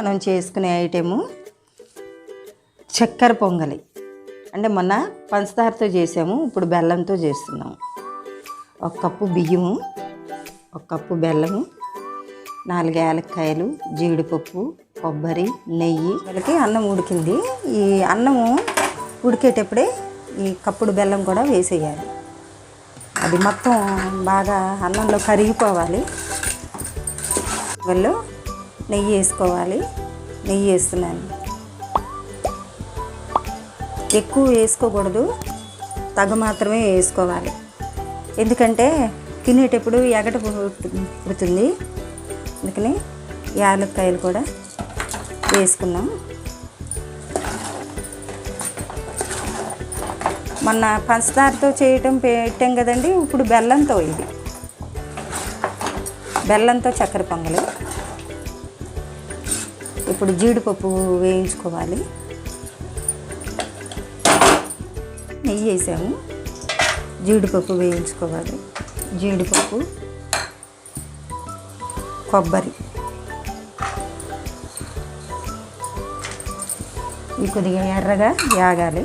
మనం చేసుకునే ఐటెము చక్కెర పొంగలి. అంటే మొన్న పంచదారతో చేసాము, ఇప్పుడు బెల్లంతో చేస్తున్నాము. 1 కప్పు బియ్యము, 1 కప్పు బెల్లము, 4 యాలక్కాయలు, జీడిపప్పు, కొబ్బరి, నెయ్యి. వీళ్ళకి అన్నం ఉడికింది. ఈ అన్నము ఉడికేటప్పుడే ఈ కప్పుడు బెల్లం కూడా వేసేయాలి. అది మొత్తం బాగా అన్నంలో కరిగిపోవాలి. వాళ్ళు నెయ్యి వేసుకోవాలి. నెయ్యి వేస్తున్నాను. ఎక్కువ వేసుకోకూడదు, తగ్గ మాత్రమే వేసుకోవాలి. ఎందుకంటే తినేటప్పుడు ఎగట పుడుతుంది. అందుకని యాలక్కాయలు కూడా వేసుకున్నాం. మొన్న పంచదారతో చేయటం పెట్టాం కదండి, ఇప్పుడు బెల్లంతో. ఇది బెల్లంతో చక్కెర పొంగలి. ఇప్పుడు జీడిపప్పు వేయించుకోవాలి. నెయ్యి వేసాము, జీడిపప్పు వేయించుకోవాలి. జీడిపప్పు, కొబ్బరి ఇవి కొద్దిగా ఎర్రగా యాగాలి.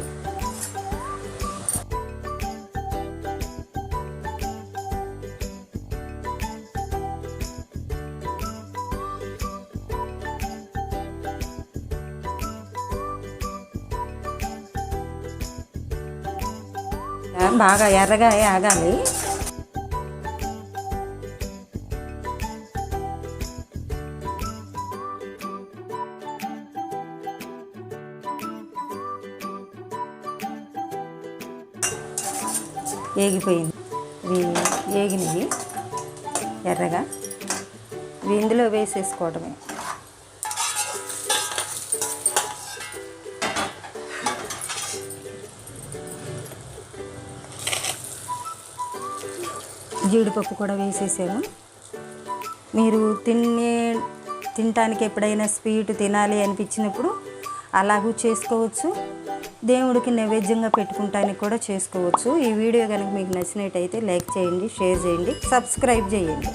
బాగా ఎర్రగా ఆగాలి. ఏగిపోయింది. ఇవి ఏగినవి ఎర్రగా. ఇవి ఇందులో వేసేసుకోవడమే. జీడిపప్పు కూడా వేసేసాము. మీరు తినటానికి ఎప్పుడైనా స్వీట్ తినాలి అనిపించినప్పుడు అలాగూ చేసుకోవచ్చు. దేవుడికి నైవేద్యంగా పెట్టుకుంటానికి కూడా చేసుకోవచ్చు. ఈ వీడియో కనుక మీకు నచ్చినట్టయితే లైక్ చేయండి, షేర్ చేయండి, సబ్స్క్రైబ్ చేయండి.